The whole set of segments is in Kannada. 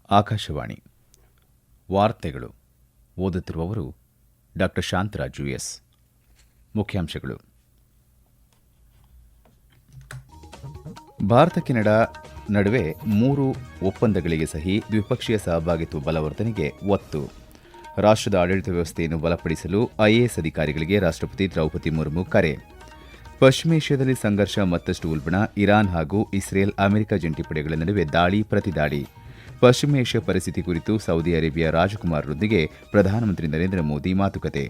ಆಕಾಶವಾಣಿ ವಾರ್ತೆಗಳು. ಓದುತ್ತಿರುವವರು ಡಾ ಶಾಂತರಾಜು ಎಸ್. ಮುಖ್ಯಾಂಶಗಳು. ಭಾರತ ಕೆನಡಾ ನಡುವೆ 3 ಒಪ್ಪಂದಗಳಿಗೆ ಸಹಿ, ದ್ವಿಪಕ್ಷೀಯ ಸಹಭಾಗಿತ್ವ ಬಲವರ್ಧನೆಗೆ ಒತ್ತು. ರಾಷ್ಟದ ಆಡಳಿತ ವ್ಯವಸ್ಥೆಯನ್ನು ಬಲಪಡಿಸಲು ಐಎಎಸ್ ಅಧಿಕಾರಿಗಳಿಗೆ ರಾಷ್ಟಪತಿ ದ್ರೌಪದಿ ಮುರ್ಮು ಕರೆ. ಪಶ್ಚಿಮ ಏಷ್ಯಾದಲ್ಲಿ ಸಂಘರ್ಷ ಮತ್ತಷ್ಟು ಉಲ್ಬಣ, ಇರಾನ್ ಹಾಗೂ ಇಸ್ರೇಲ್ ಅಮೆರಿಕ ಜಂಟಿ ಪಡೆಗಳ ನಡುವೆ ದಾಳಿ ಪ್ರತಿದಾಳಿ. ಪಶ್ಚಿಮ ಏಷ್ಯಾ ಪರಿಸ್ಥಿತಿ ಕುರಿತು ಸೌದಿ ಅರೇಬಿಯಾ ರಾಜಕುಮಾರರೊಂದಿಗೆ ಪ್ರಧಾನಮಂತ್ರಿ ನರೇಂದ್ರ ಮೋದಿ ಮಾತುಕತೆ.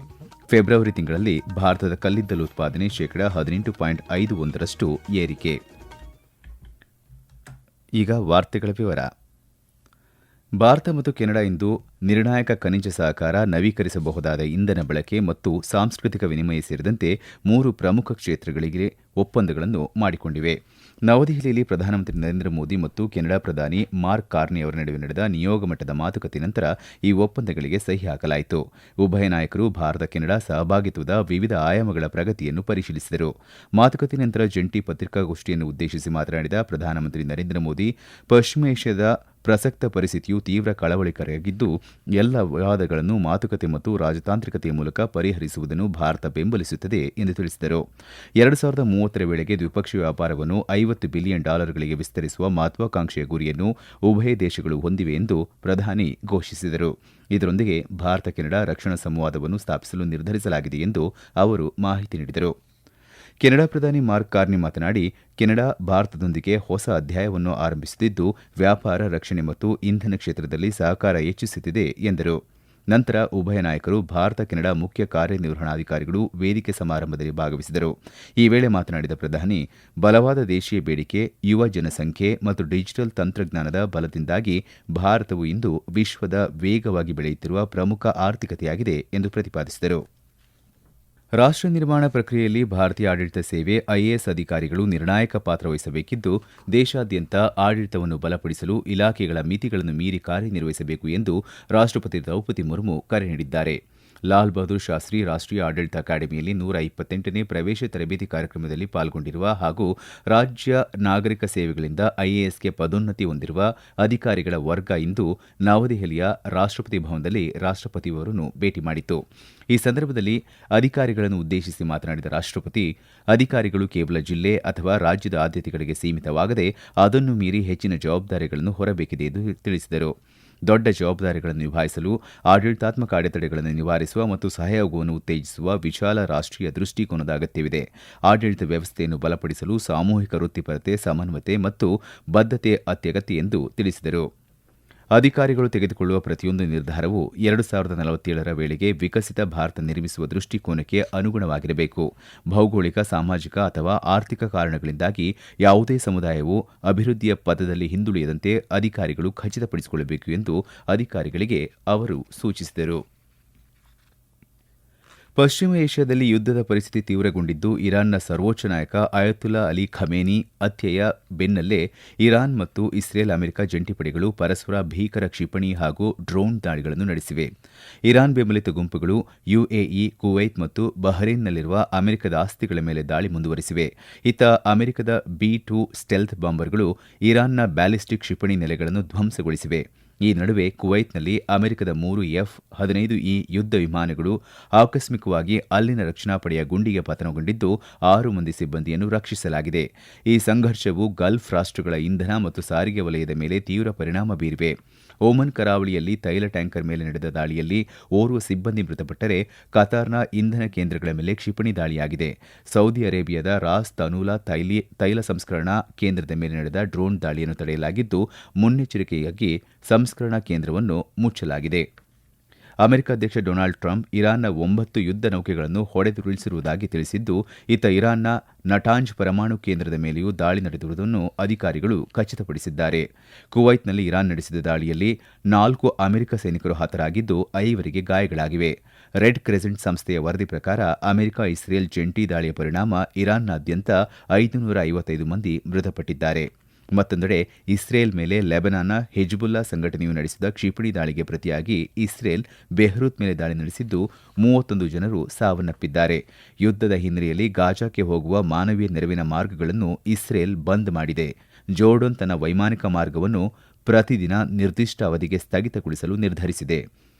ಫೆಬ್ರವರಿ ತಿಂಗಳಲ್ಲಿ ಭಾರತದ ಕಲ್ಲಿದ್ದಲು ಉತ್ಪಾದನೆ ಶೇಕಡಾ 18.51ರಷ್ಟು ಏರಿಕೆ. ಈಗ ವಾರ್ತೆಗಳ ವಿವರ. ಭಾರತ ಮತ್ತು ಕೆನಡಾ ಇಂದು ನಿರ್ಣಾಯಕ ಖನಿಜ ಸಹಕಾರ, ನವೀಕರಿಸಬಹುದಾದ ಇಂಧನ ಬಳಕೆ ಮತ್ತು ಸಾಂಸ್ಕೃತಿಕ ವಿನಿಮಯ ಸೇರಿದಂತೆ 3 ಪ್ರಮುಖ ಕ್ಷೇತ್ರಗಳಿಗೆ ಒಪ್ಪಂದಗಳನ್ನು ಮಾಡಿಕೊಂಡಿವೆ. ನವದೆಹಲಿಯಲ್ಲಿ ಪ್ರಧಾನಮಂತ್ರಿ ನರೇಂದ್ರ ಮೋದಿ ಮತ್ತು ಕೆನಡಾ ಪ್ರಧಾನಿ ಮಾರ್ಕ್ ಕಾರ್ನಿ ಅವರ ನಡುವೆ ನಡೆದ ನಿಯೋಗ ಮಟ್ಟದ ಮಾತುಕತೆ ನಂತರ ಈ ಒಪ್ಪಂದಗಳಿಗೆ ಸಹಿ ಹಾಕಲಾಯಿತು. ಉಭಯ ನಾಯಕರು ಭಾರತ ಕೆನಡಾ ಸಹಭಾಗಿತ್ವದ ವಿವಿಧ ಆಯಾಮಗಳ ಪ್ರಗತಿಯನ್ನು ಪರಿಶೀಲಿಸಿದರು. ಮಾತುಕತೆ ನಂತರ ಜಂಟಿ ಪತ್ರಿಕಾಗೋಷ್ಠಿಯನ್ನು ಉದ್ದೇಶಿಸಿ ಮಾತನಾಡಿದ ಪ್ರಧಾನಮಂತ್ರಿ ನರೇಂದ್ರ ಮೋದಿ, ಪಶ್ಚಿಮ ಏಷ್ಯಾದ ಪ್ರಸಕ್ತ ಪರಿಸ್ಥಿತಿಯು ತೀವ್ರ ಕಳವಳಕಾರಿಯಾಗಿದ್ದು, ಎಲ್ಲ ವಿವಾದಗಳನ್ನು ಮಾತುಕತೆ ಮತ್ತು ರಾಜತಾಂತ್ರಿಕತೆಯ ಮೂಲಕ ಪರಿಹರಿಸುವುದನ್ನು ಭಾರತ ಬೆಂಬಲಿಸುತ್ತದೆ ಎಂದು ತಿಳಿಸಿದರು. 2030ರ ವೇಳೆಗೆ ದ್ವಿಪಕ್ಷೀಯ ವ್ಯಾಪಾರವನ್ನು $50 ಬಿಲಿಯನ್ ಗಳಿಗೆ ವಿಸ್ತರಿಸುವ ಮಹತ್ವಾಕಾಂಕ್ಷೆಯ ಗುರಿಯನ್ನು ಉಭಯ ದೇಶಗಳು ಹೊಂದಿವೆ ಎಂದು ಪ್ರಧಾನಿ ಘೋಷಿಸಿದರು. ಇದರೊಂದಿಗೆ ಭಾರತ ಕೆನಡಾ ರಕ್ಷಣಾ ಸಂವಾದವನ್ನು ಸ್ಥಾಪಿಸಲು ನಿರ್ಧರಿಸಲಾಗಿದೆ ಎಂದು ಅವರು ಮಾಹಿತಿ ನೀಡಿದರು. ಕೆನಡಾ ಪ್ರಧಾನಿ ಮಾರ್ಕ್ ಕಾರ್ನಿ ಮಾತನಾಡಿ, ಕೆನಡಾ ಭಾರತದೊಂದಿಗೆ ಹೊಸ ಅಧ್ಯಾಯವನ್ನು ಆರಂಭಿಸುತ್ತಿದ್ದು, ವ್ಯಾಪಾರ, ರಕ್ಷಣೆ ಮತ್ತು ಇಂಧನ ಕ್ಷೇತ್ರದಲ್ಲಿ ಸಹಕಾರ ಹೆಚ್ಚಿಸುತ್ತಿದೆ ಎಂದರು. ನಂತರ ಉಭಯ ನಾಯಕರು ಭಾರತ ಕೆನಡಾ ಮುಖ್ಯ ಕಾರ್ಯನಿರ್ವಹಣಾಧಿಕಾರಿಗಳು ವೇದಿಕೆ ಸಮಾರಂಭದಲ್ಲಿ ಭಾಗವಹಿಸಿದರು. ಈ ವೇಳೆ ಮಾತನಾಡಿದ ಪ್ರಧಾನಿ, ಬಲವಾದ ದೇಶೀಯ ಬೇಡಿಕೆ, ಯುವ ಜನಸಂಖ್ಯೆ ಮತ್ತು ಡಿಜಿಟಲ್ ತಂತ್ರಜ್ಞಾನದ ಬಲದಿಂದಾಗಿ ಭಾರತವು ಇಂದು ವಿಶ್ವದ ವೇಗವಾಗಿ ಬೆಳೆಯುತ್ತಿರುವ ಪ್ರಮುಖ ಆರ್ಥಿಕತೆಯಾಗಿದೆ ಎಂದು ಪ್ರತಿಪಾದಿಸಿದರು. ರಾಷ್ಟ ನಿರ್ಮಾಣ ಪ್ರಕ್ರಿಯೆಯಲ್ಲಿ ಭಾರತೀಯ ಆಡಳಿತ ಸೇವೆ, ಐಎಎಸ್ ಅಧಿಕಾರಿಗಳು ನಿರ್ಣಾಯಕ ಪಾತ್ರ ವಹಿಸಬೇಕಿದ್ದು, ದೇಶಾದ್ಯಂತ ಆಡಳಿತವನ್ನು ಬಲಪಡಿಸಲು ಇಲಾಖೆಗಳ ಮಿತಿಗಳನ್ನು ಮೀರಿ ಕಾರ್ಯನಿರ್ವಹಿಸಬೇಕು ಎಂದು ರಾಷ್ಟಪತಿ ದ್ರೌಪದಿ ಮುರ್ಮು ಕರೆ ನೀಡಿದ್ದಾರೆ. ಲಾಲ್ ಬಹದ್ದೂರ್ ಶಾಸ್ತ್ರಿ ರಾಷ್ಟೀಯ ಆಡಳಿತ ಅಕಾಡೆಮಿಯಲ್ಲಿ 128ನೇ ಪ್ರವೇಶ ತರಬೇತಿ ಕಾರ್ಯಕ್ರಮದಲ್ಲಿ ಪಾಲ್ಗೊಂಡಿರುವ ಹಾಗೂ ರಾಜ್ಯ ನಾಗರಿಕ ಸೇವೆಗಳಿಂದ ಐಎಎಸ್ಗೆ ಪದೋನ್ನತಿ ಹೊಂದಿರುವ ಅಧಿಕಾರಿಗಳ ವರ್ಗ ಇಂದು ನವದೆಹಲಿಯ ರಾಷ್ಟಪತಿ ಭವನದಲ್ಲಿ ರಾಷ್ಟಪತಿಯವರನ್ನು ಭೇಟಿ ಮಾಡಿತು. ಈ ಸಂದರ್ಭದಲ್ಲಿ ಅಧಿಕಾರಿಗಳನ್ನು ಉದ್ದೇಶಿಸಿ ಮಾತನಾಡಿದ ರಾಷ್ಟಪತಿ, ಅಧಿಕಾರಿಗಳು ಕೇವಲ ಜಿಲ್ಲೆ ಅಥವಾ ರಾಜ್ಯದ ಆದ್ಯತೆಗಳಿಗೆ ಸೀಮಿತವಾಗದೆ ಅದನ್ನು ಮೀರಿ ಹೆಚ್ಚಿನ ಜವಾಬ್ದಾರಿಗಳನ್ನು ಹೊರಬೇಕಿದೆ ಎಂದು ತಿಳಿಸಿದರು. ದೊಡ್ಡ ಜವಾಬ್ದಾರಿಗಳನ್ನು ನಿಭಾಯಿಸಲು ಆಡಳಿತಾತ್ಮಕ ಅಡೆತಡೆಗಳನ್ನು ನಿವಾರಿಸುವ ಮತ್ತು ಸಹಯೋಗವನ್ನು ಉತ್ತೇಜಿಸುವ ವಿಶಾಲ ರಾಷ್ಟೀಯ ದೃಷ್ಟಿಕೋನದ ಅಗತ್ಯವಿದೆ. ಆಡಳಿತ ವ್ಯವಸ್ಥೆಯನ್ನು ಬಲಪಡಿಸಲು ಸಾಮೂಹಿಕ ವೃತ್ತಿಪರತೆ, ಸಮನ್ವಯತೆ ಮತ್ತು ಬದ್ಧತೆ ಅತ್ಯಗತ್ಯ ಎಂದು ತಿಳಿಸಿದರು. ಅಧಿಕಾರಿಗಳು ತೆಗೆದುಕೊಳ್ಳುವ ಪ್ರತಿಯೊಂದು ನಿರ್ಧಾರವು 2047ರ ವೇಳೆಗೆ ವಿಕಸಿತ ಭಾರತ ನಿರ್ಮಿಸುವ ದೃಷ್ಟಿಕೋನಕ್ಕೆ ಅನುಗುಣವಾಗಿರಬೇಕು. ಭೌಗೋಳಿಕ, ಸಾಮಾಜಿಕ ಅಥವಾ ಆರ್ಥಿಕ ಕಾರಣಗಳಿಂದಾಗಿ ಯಾವುದೇ ಸಮುದಾಯವು ಅಭಿವೃದ್ಧಿಯ ಪಥದಲ್ಲಿ ಹಿಂದುಳಿಯದಂತೆ ಅಧಿಕಾರಿಗಳು ಖಚಿತಪಡಿಸಿಕೊಳ್ಳಬೇಕು ಎಂದು ಅಧಿಕಾರಿಗಳಿಗೆ ಅವರು ಸೂಚಿಸಿದರು. ಪಶ್ಚಿಮ ಏಷ್ಯಾದಲ್ಲಿ ಯುದ್ದದ ಪರಿಸ್ಥಿತಿ ತೀವ್ರಗೊಂಡಿದ್ದು, ಇರಾನ್ನ ಸರ್ವೋಚ್ಚ ನಾಯಕ ಅಯತುಲ್ಲಾ ಅಲಿ ಖಮೇನಿ ಹತ್ಯೆಯ ಬೆನ್ನಲ್ಲೇ ಇರಾನ್ ಮತ್ತು ಇಸ್ರೇಲ್ ಅಮೆರಿಕ ಜಂಟಿ ಪಡೆಗಳು ಪರಸ್ಪರ ಭೀಕರ ಕ್ಷಿಪಣಿ ಹಾಗೂ ಡ್ರೋನ್ ದಾಳಿಗಳನ್ನು ನಡೆಸಿವೆ. ಇರಾನ್ ಬೆಂಬಲಿತ ಗುಂಪುಗಳು ಯುಎಇ, ಕುವೈತ್ ಮತ್ತು ಬಹ್ರೇನ್ನಲ್ಲಿರುವ ಅಮೆರಿಕದ ಆಸ್ತಿಗಳ ಮೇಲೆ ದಾಳಿ ಮುಂದುವರೆಸಿವೆ. ಇತ್ತ ಅಮೆರಿಕದ ಬಿ-2 ಸ್ಟೆಲ್ತ್ ಬಾಂಬರ್ಗಳು ಇರಾನ್ನ ಬ್ಯಾಲಿಸ್ಟಿಕ್ ಕ್ಷಿಪಣಿ ನೆಲೆಗಳನ್ನು ಧ್ವಂಸಗೊಳಿಸಿವೆ. ಈ ನಡುವೆ ಕುವೈತ್ನಲ್ಲಿ ಅಮೆರಿಕದ 3 F-15E ಯುದ್ಧ ವಿಮಾನಗಳು ಆಕಸ್ಮಿಕವಾಗಿ ಅಲ್ಲಿನ ರಕ್ಷಣಾ ಪಡೆಯ ಗುಂಡಿಗೆ ಪತನಗೊಂಡಿದ್ದು, 6 ಮಂದಿ ಸಿಬ್ಬಂದಿಯನ್ನು ರಕ್ಷಿಸಲಾಗಿದೆ. ಈ ಸಂಘರ್ಷವು ಗಲ್ಫ್ ರಾಷ್ಟಗಳ ಇಂಧನ ಮತ್ತು ಸಾರಿಗೆ ವಲಯದ ಮೇಲೆ ತೀವ್ರ ಪರಿಣಾಮ ಬೀರಿವೆ. ಓಮನ್ ಕರಾವಳಿಯಲ್ಲಿ ತೈಲ ಟ್ಯಾಂಕರ್ ಮೇಲೆ ನಡೆದ ದಾಳಿಯಲ್ಲಿ ಓರ್ವ ಸಿಬ್ಬಂದಿ ಮೃತಪಟ್ಟರೆ, ಕತಾರ್ನ ಇಂಧನ ಕೇಂದ್ರಗಳ ಮೇಲೆ ಕ್ಷಿಪಣಿ ದಾಳಿಯಾಗಿದೆ. ಸೌದಿ ಅರೇಬಿಯಾದ ರಾಸ್ ತನೂಲಾ ತೈಲ ಸಂಸ್ಕರಣಾ ಕೇಂದ್ರದ ಮೇಲೆ ನಡೆದ ಡ್ರೋನ್ ದಾಳಿಯನ್ನು ತಡೆಯಲಾಗಿದ್ದು, ಮುನ್ನೆಚ್ಚರಿಕೆಯಾಗಿ ಸಂಸ್ಕರಣಾ ಕೇಂದ್ರವನ್ನು ಮುಚ್ಚಲಾಗಿದೆ. ಅಮೆರಿಕ ಅಧ್ಯಕ್ಷ ಡೊನಾಲ್ಡ್ ಟ್ರಂಪ್ ಇರಾನ್ನ 9 ಯುದ್ಧ ನೌಕೆಗಳನ್ನು ಹೊಡೆದುರುಳಿಸಿರುವುದಾಗಿ ತಿಳಿಸಿದ್ದು, ಇತ್ತ ಇರಾನ್ನ ನಟಾಂಜ್ ಪರಮಾಣು ಕೇಂದ್ರದ ಮೇಲೆಯೂ ದಾಳಿ ನಡೆದಿರುವುದನ್ನು ಅಧಿಕಾರಿಗಳು ಖಚಿತಪಡಿಸಿದ್ದಾರೆ. ಕುವೈತ್ನಲ್ಲಿ ಇರಾನ್ ನಡೆಸಿದ ದಾಳಿಯಲ್ಲಿ 4 ಅಮೆರಿಕ ಸೈನಿಕರು ಹತರಾಗಿದ್ದು, 5 ಗಾಯಗಳಾಗಿವೆ. ರೆಡ್ ಕ್ರೆಸೆಂಟ್ ಸಂಸ್ಥೆಯ ವರದಿ ಪ್ರಕಾರ ಅಮೆರಿಕ ಇಸ್ರೇಲ್ ಜಂಟಿ ದಾಳಿಯ ಪರಿಣಾಮ ಇರಾನ್ನಾದ್ಯಂತ 555 ಮಂದಿ ಮೃತಪಟ್ಟಿದ್ದಾರೆ. ಮತ್ತೊಂದೆಡೆ ಇಸ್ರೇಲ್ ಮೇಲೆ ಲೆಬನಾನ್ನ ಹಿಜ್ಬುಲ್ಲಾ ಸಂಘಟನೆಯು ನಡೆಸಿದ ಕ್ಷಿಪಣಿ ದಾಳಿಗೆ ಪ್ರತಿಯಾಗಿ ಇಸ್ರೇಲ್ ಬೆಹ್ರೂತ್ ಮೇಲೆ ದಾಳಿ ನಡೆಸಿದ್ದು 31 ಜನರು ಸಾವನ್ನಪ್ಪಿದ್ದಾರೆ. ಯುದ್ದದ ಹಿನ್ನೆಲೆಯಲ್ಲಿ ಗಾಜಾಕ್ಕೆ ಹೋಗುವ ಮಾನವೀಯ ನೆರವಿನ ಮಾರ್ಗಗಳನ್ನು ಇಸ್ರೇಲ್ ಬಂದ್ ಮಾಡಿದೆ. ಜೋರ್ಡನ್ ತನ್ನ ವೈಮಾನಿಕ ಮಾರ್ಗವನ್ನು ಪ್ರತಿದಿನ ನಿರ್ದಿಷ್ಟ ಅವಧಿಗೆ ಸ್ಥಗಿತಗೊಳಿಸಲು ನಿರ್ಧರಿಸಿದೆ.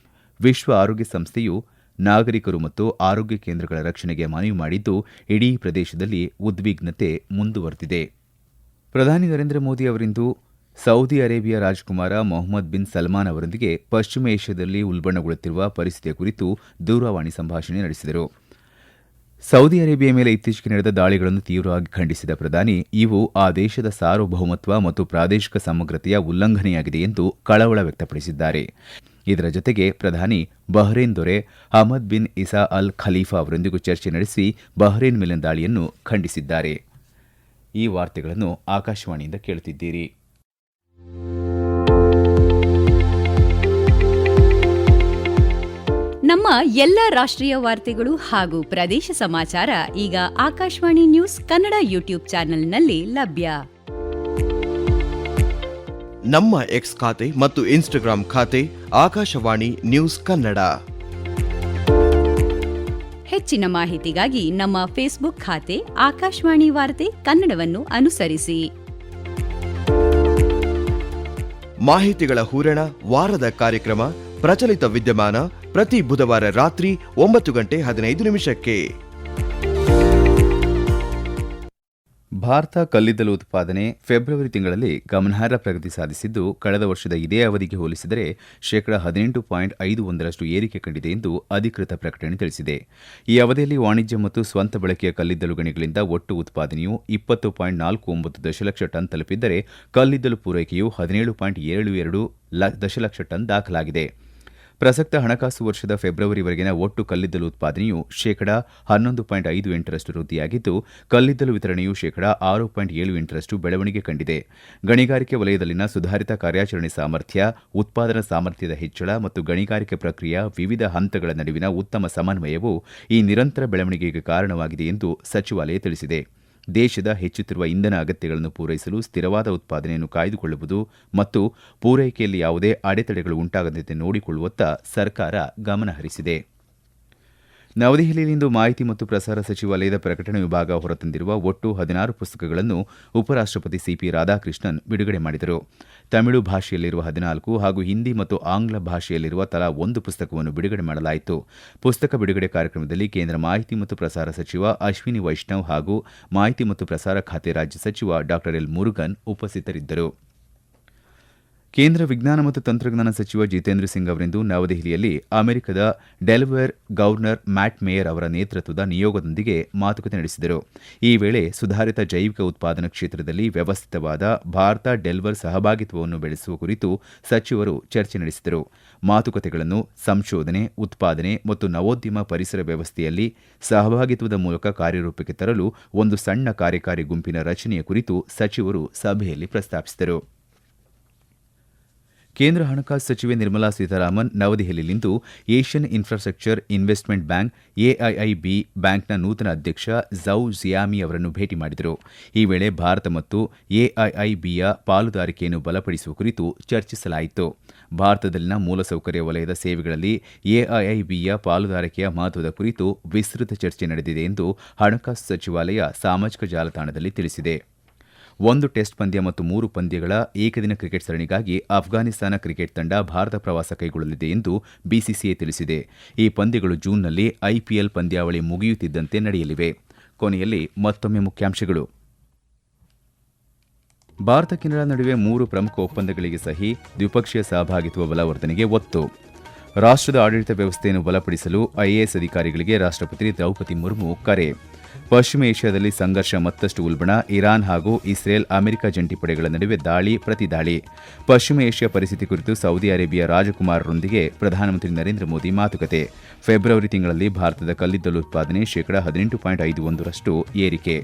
ವಿಶ್ವ ಆರೋಗ್ಯ ಸಂಸ್ಥೆಯು ನಾಗರಿಕರು ಮತ್ತು ಆರೋಗ್ಯ ಕೇಂದ್ರಗಳ ರಕ್ಷಣೆಗೆ ಮನವಿ ಮಾಡಿದ್ದು, ಇಡೀ ಪ್ರದೇಶದಲ್ಲಿ ಉದ್ವಿಗ್ನತೆ ಮುಂದುವರೆದಿದೆ. ಪ್ರಧಾನಿ ನರೇಂದ್ರ ಮೋದಿ ಅವರಿಂದು ಸೌದಿ ಅರೇಬಿಯಾ ರಾಜಕುಮಾರ ಮೊಹಮ್ಮದ್ ಬಿನ್ ಸಲ್ಮಾನ್ ಅವರೊಂದಿಗೆ ಪಶ್ಚಿಮ ಏಷ್ಯಾದಲ್ಲಿ ಉಲ್ಬಣಗೊಳ್ಳುತ್ತಿರುವ ಪರಿಸ್ಥಿತಿಯ ಕುರಿತು ದೂರವಾಣಿ ಸಂಭಾಷಣೆ ನಡೆಸಿದರು. ಸೌದಿ ಅರೇಬಿಯಾ ಮೇಲೆ ಇತ್ತೀಚೆಗೆ ನಡೆದ ದಾಳಿಗಳನ್ನು ತೀವ್ರವಾಗಿ ಖಂಡಿಸಿದ ಪ್ರಧಾನಿ, ಇವು ಆ ದೇಶದ ಸಾರ್ವಭೌಮತ್ವ ಮತ್ತು ಪ್ರಾದೇಶಿಕ ಸಮಗ್ರತೆಯ ಉಲ್ಲಂಘನೆಯಾಗಿದೆ ಎಂದು ಕಳವಳ ವ್ಯಕ್ತಪಡಿಸಿದ್ದಾರೆ. ಇದರ ಜೊತೆಗೆ ಪ್ರಧಾನಿ ಬಹ್ರೇನ್ ದೊರೆ Hamad bin Isa Al Khalifa ಅವರೊಂದಿಗೂ ಚರ್ಚೆ ನಡೆಸಿ ಬಹ್ರೇನ್ ಮೇಲಿನ ದಾಳಿಯನ್ನು ಖಂಡಿಸಿದ್ದಾರೆ. ಈ ವಾರ್ತೆಗಳನ್ನು ಆಕಾಶವಾಣಿಯಿಂದ ಕೇಳುತ್ತಿದ್ದೀರಿ. ನಮ್ಮ ಎಲ್ಲ ರಾಷ್ಟ್ರೀಯ ವಾರ್ತೆಗಳು ಹಾಗೂ ಪ್ರದೇಶ ಸಮಾಚಾರ ಈಗ ಆಕಾಶವಾಣಿ ನ್ಯೂಸ್ ಕನ್ನಡ ಯೂಟ್ಯೂಬ್ ಚಾನೆಲ್ನಲ್ಲಿ ಲಭ್ಯ. ನಮ್ಮ ಎಕ್ಸ್ ಖಾತೆ ಮತ್ತು ಇನ್ಸ್ಟಾಗ್ರಾಂ ಖಾತೆ ಆಕಾಶವಾಣಿ ನ್ಯೂಸ್ ಕನ್ನಡ. ಹೆಚ್ಚಿನ ಮಾಹಿತಿಗಾಗಿ ನಮ್ಮ ಫೇಸ್ಬುಕ್ ಖಾತೆ ಆಕಾಶವಾಣಿ ವಾರ್ತೆ ಕನ್ನಡವನ್ನು ಅನುಸರಿಸಿ. ಮಾಹಿತಿಗಳ ಹೂರಣ, ವಾರದ ಕಾರ್ಯಕ್ರಮ, ಪ್ರಚಲಿತ ವಿದ್ಯಮಾನ ಪ್ರತಿ ಬುಧವಾರ ರಾತ್ರಿ 9:15 ಭಾರತ ಕಲ್ಲಿದ್ದಲು ಉತ್ಪಾದನೆ ಫೆಬ್ರವರಿ ತಿಂಗಳಲ್ಲಿ ಗಮನಾರ್ಹ ಪ್ರಗತಿ ಸಾಧಿಸಿದ್ದು, ಕಳೆದ ವರ್ಷದ ಇದೇ ಅವಧಿಗೆ ಹೋಲಿಸಿದರೆ ಶೇಕಡ 18.51 ಏರಿಕೆ ಕಂಡಿದೆ ಎಂದು ಅಧಿಕೃತ ಪ್ರಕಟಣೆ ತಿಳಿಸಿದೆ. ಈ ಅವಧಿಯಲ್ಲಿ ವಾಣಿಜ್ಯ ಮತ್ತು ಸ್ವಂತ ಬಳಕೆಯ ಕಲ್ಲಿದ್ದಲು ಗಣಿಗಳಿಂದ ಒಟ್ಟು ಉತ್ಪಾದನೆಯು 20.49 ದಶಲಕ್ಷ ಟನ್ ತಲುಪಿದ್ದರೆ, ಕಲ್ಲಿದ್ದಲು ಪೂರೈಕೆಯು 17.72 ದಶಲಕ್ಷ ಟನ್ ದಾಖಲಾಗಿದೆ. ಪ್ರಸಕ್ತ ಹಣಕಾಸು ವರ್ಷದ ಫೆಬ್ರವರಿವರೆಗಿನ ಒಟ್ಟು ಕಲ್ಲಿದ್ದಲು ಉತ್ಪಾದನೆಯು ಶೇಕಡ 11.58 ವೃದ್ಧಿಯಾಗಿದ್ದು, ಕಲ್ಲಿದ್ದಲು ವಿತರಣೆಯು ಶೇಕಡ 6.78 ಬೆಳವಣಿಗೆ ಕಂಡಿದೆ. ಗಣಿಗಾರಿಕೆ ವಲಯದಲ್ಲಿನ ಸುಧಾರಿತ ಕಾರ್ಯಾಚರಣೆ ಸಾಮರ್ಥ್ಯ, ಉತ್ಪಾದನಾ ಸಾಮರ್ಥ್ಯದ ಹೆಚ್ಚಳ ಮತ್ತು ಗಣಿಗಾರಿಕೆ ಪ್ರಕ್ರಿಯೆಯ ವಿವಿಧ ಹಂತಗಳ ನಡುವಿನ ಉತ್ತಮ ಸಮನ್ವಯವು ಈ ನಿರಂತರ ಬೆಳವಣಿಗೆಗೆ ಕಾರಣವಾಗಿದೆ ಎಂದು ಸಚಿವಾಲಯ ತಿಳಿಸಿದೆ. ದೇಶದ ಹೆಚ್ಚುತ್ತಿರುವ ಇಂಧನ ಅಗತ್ಯಗಳನ್ನು ಪೂರೈಸಲು ಸ್ಥಿರವಾದ ಉತ್ಪಾದನೆಯನ್ನು ಕಾಯ್ದುಕೊಳ್ಳುವುದು ಮತ್ತು ಪೂರೈಕೆಯಲ್ಲಿ ಯಾವುದೇ ಅಡೆತಡೆಗಳು ಉಂಟಾಗದಂತೆ ನೋಡಿಕೊಳ್ಳುವತ್ತ ಸರ್ಕಾರ ಗಮನಹರಿಸಿದೆ. ನವದೆಹಲಿಯಲ್ಲಿಂದು ಮಾಹಿತಿ ಮತ್ತು ಪ್ರಸಾರ ಸಚಿವಾಲಯದ ಪ್ರಕಟಣೆ ವಿಭಾಗ ಹೊರತಂದಿರುವ ಒಟ್ಟು 16 ಪುಸ್ತಕಗಳನ್ನು ಉಪರಾಷ್ಟಪತಿ ಸಿಪಿ ರಾಧಾಕೃಷ್ಣನ್ ಬಿಡುಗಡೆ ಮಾಡಿದರು. ತಮಿಳು ಭಾಷೆಯಲ್ಲಿರುವ 14 ಹಾಗೂ ಹಿಂದಿ ಮತ್ತು ಆಂಗ್ಲ ಭಾಷೆಯಲ್ಲಿರುವ ತಲಾ 1 ಪುಸ್ತಕವನ್ನು ಬಿಡುಗಡೆ ಮಾಡಲಾಯಿತು. ಪುಸ್ತಕ ಬಿಡುಗಡೆ ಕಾರ್ಯಕ್ರಮದಲ್ಲಿ ಕೇಂದ್ರ ಮಾಹಿತಿ ಮತ್ತು ಪ್ರಸಾರ ಸಚಿವ ಅಶ್ವಿನಿ ವೈಷ್ಣವ್ ಹಾಗೂ ಮಾಹಿತಿ ಮತ್ತು ಪ್ರಸಾರ ಖಾತೆ ರಾಜ್ಯ ಸಚಿವ ಡಾ ಎಲ್ ಮುರುಗನ್ ಉಪಸ್ಥಿತರಿದ್ದರು. ಕೇಂದ್ರ ವಿಜ್ಞಾನ ಮತ್ತು ತಂತ್ರಜ್ಞಾನ ಸಚಿವ ಜಿತೇಂದ್ರ ಸಿಂಗ್ ಅವರಿಂದು ನವದೆಹಲಿಯಲ್ಲಿ ಅಮೆರಿಕದ ಡೆಲವೇರ್ ಗವರ್ನರ್ ಮ್ಯಾಟ್ ಮೇಯರ್ ಅವರ ನೇತೃತ್ವದ ನಿಯೋಗದೊಂದಿಗೆ ಮಾತುಕತೆ ನಡೆಸಿದರು. ಈ ವೇಳೆ ಸುಧಾರಿತ ಜೈವಿಕ ಉತ್ಪಾದನಾ ಕ್ಷೇತ್ರದಲ್ಲಿ ವ್ಯವಸ್ಥಿತವಾದ ಭಾರತ ಡೆಲ್ವರ್ ಸಹಭಾಗಿತ್ವವನ್ನು ಬೆಳೆಸುವ ಕುರಿತು ಸಚಿವರು ಚರ್ಚೆ ನಡೆಸಿದರು. ಮಾತುಕತೆಗಳನ್ನು ಸಂಶೋಧನೆ, ಉತ್ಪಾದನೆ ಮತ್ತು ನವೋದ್ಯಮ ಪರಿಸರ ವ್ಯವಸ್ಥೆಯಲ್ಲಿ ಸಹಭಾಗಿತ್ವದ ಮೂಲಕ ಕಾರ್ಯರೂಪಕ್ಕೆ ತರಲು ಒಂದು ಸಣ್ಣ ಕಾರ್ಯಕಾರಿ ಗುಂಪಿನ ರಚನೆಯ ಕುರಿತು ಸಚಿವರು ಸಭೆಯಲ್ಲಿ ಪ್ರಸ್ತಾಪಿಸಿದರು. ಕೇಂದ್ರ ಹಣಕಾಸು ಸಚಿವೆ ನಿರ್ಮಲಾ ಸೀತಾರಾಮನ್ ನವದೆಹಲಿಯಲ್ಲಿಂದು ಏಷ್ಯನ್ ಇನ್ಫ್ರಾಸ್ಟ್ರಕ್ಚರ್ ಇನ್ವೆಸ್ಟ್ಮೆಂಟ್ ಬ್ಯಾಂಕ್ ಎಐಐಬಿ ಬ್ಯಾಂಕ್ನ ನೂತನ ಅಧ್ಯಕ್ಷ ಝೌ ಜಿಯಾಮಿ ಅವರನ್ನು ಭೇಟಿ ಮಾಡಿದರು. ಈ ವೇಳೆ ಭಾರತ ಮತ್ತು ಎಐಐಬಿಯ ಪಾಲುದಾರಿಕೆಯನ್ನು ಬಲಪಡಿಸುವ ಕುರಿತು ಚರ್ಚಿಸಲಾಯಿತು. ಭಾರತದಲ್ಲಿನ ಮೂಲಸೌಕರ್ಯ ವಲಯದ ಸೇವೆಗಳಲ್ಲಿ ಎಐಐಬಿಯ ಪಾಲುದಾರಿಕೆಯ ಮಹತ್ವದ ಕುರಿತು ವಿಸ್ತೃತ ಚರ್ಚೆ ನಡೆದಿದೆ ಎಂದು ಹಣಕಾಸು ಸಚಿವಾಲಯ ಸಾಮಾಜಿಕ ಜಾಲತಾಣದಲ್ಲಿ ತಿಳಿಸಿದೆ. 1 ಟೆಸ್ಟ್ ಪಂದ್ಯ ಮತ್ತು 3 ಪಂದ್ಯಗಳ ಏಕದಿನ ಕ್ರಿಕೆಟ್ ಸರಣಿಗಾಗಿ ಅಫ್ಘಾನಿಸ್ತಾನ ಕ್ರಿಕೆಟ್ ತಂಡ ಭಾರತ ಪ್ರವಾಸ ಕೈಗೊಳ್ಳಲಿದೆ ಎಂದು ಬಿಸಿಸಿಐ ತಿಳಿಸಿದೆ. ಈ ಪಂದ್ಯಗಳು ಜೂನ್ನಲ್ಲಿ ಐಪಿಎಲ್ ಪಂದ್ಯಾವಳಿ ಮುಗಿಯುತ್ತಿದ್ದಂತೆ ನಡೆಯಲಿವೆ. ಕೊನೆಯಲ್ಲಿ ಮತ್ತೊಮ್ಮೆ ಮುಖ್ಯಾಂಶಗಳು. ಭಾರತ ಕೆನಡಾ ನಡುವೆ 3 ಪ್ರಮುಖ ಒಪ್ಪಂದಗಳಿಗೆ ಸಹಿ, ದ್ವಿಪಕ್ಷೀಯ ಸಹಭಾಗಿತ್ವ ಬಲವರ್ಧನೆಗೆ ಒತ್ತು. ರಾಷ್ಟ್ರದ ಆಡಳಿತ ವ್ಯವಸ್ಥೆಯನ್ನು ಬಲಪಡಿಸಲು ಐಎಎಸ್ ಅಧಿಕಾರಿಗಳಿಗೆ ರಾಷ್ಟ್ರಪತಿ ದ್ರೌಪದಿ ಮುರ್ಮು ಕರೆ. ಪಶ್ಚಿಮ ಏಷ್ಯಾದಲ್ಲಿ ಸಂಘರ್ಷ ಮತ್ತಷ್ಟು ಉಲ್ಬಣ, ಇರಾನ್ ಹಾಗೂ ಇಸ್ರೇಲ್ ಅಮೆರಿಕ ಜಂಟಿ ಪಡೆಗಳ ನಡುವೆ ದಾಳಿ ಪ್ರತಿದಾಳಿ. ಪಶ್ಚಿಮ ಏಷ್ಯಾ ಪರಿಸ್ಥಿತಿ ಕುರಿತು ಸೌದಿ ಅರೇಬಿಯಾ ರಾಜಕುಮಾರರೊಂದಿಗೆ ಪ್ರಧಾನಮಂತ್ರಿ ನರೇಂದ್ರ ಮೋದಿ ಮಾತುಕತೆ. ಫೆಬ್ರವರಿ ತಿಂಗಳಲ್ಲಿ ಭಾರತದ ಕಲ್ಲಿದ್ದಲು ಉತ್ಪಾದನೆ ಶೇಕಡ 18.51 ಏರಿಕೆ.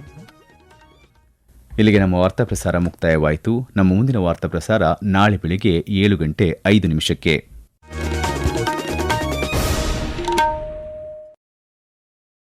ಇಲ್ಲಿಗೆ ನಮ್ಮ ವಾರ್ತಾ ಪ್ರಸಾರ ಮುಕ್ತಾಯವಾಯಿತು. ನಮ್ಮ ಮುಂದಿನ ವಾರ್ತಾ ಪ್ರಸಾರ ನಾಳೆ ಬೆಳಗ್ಗೆ 7:05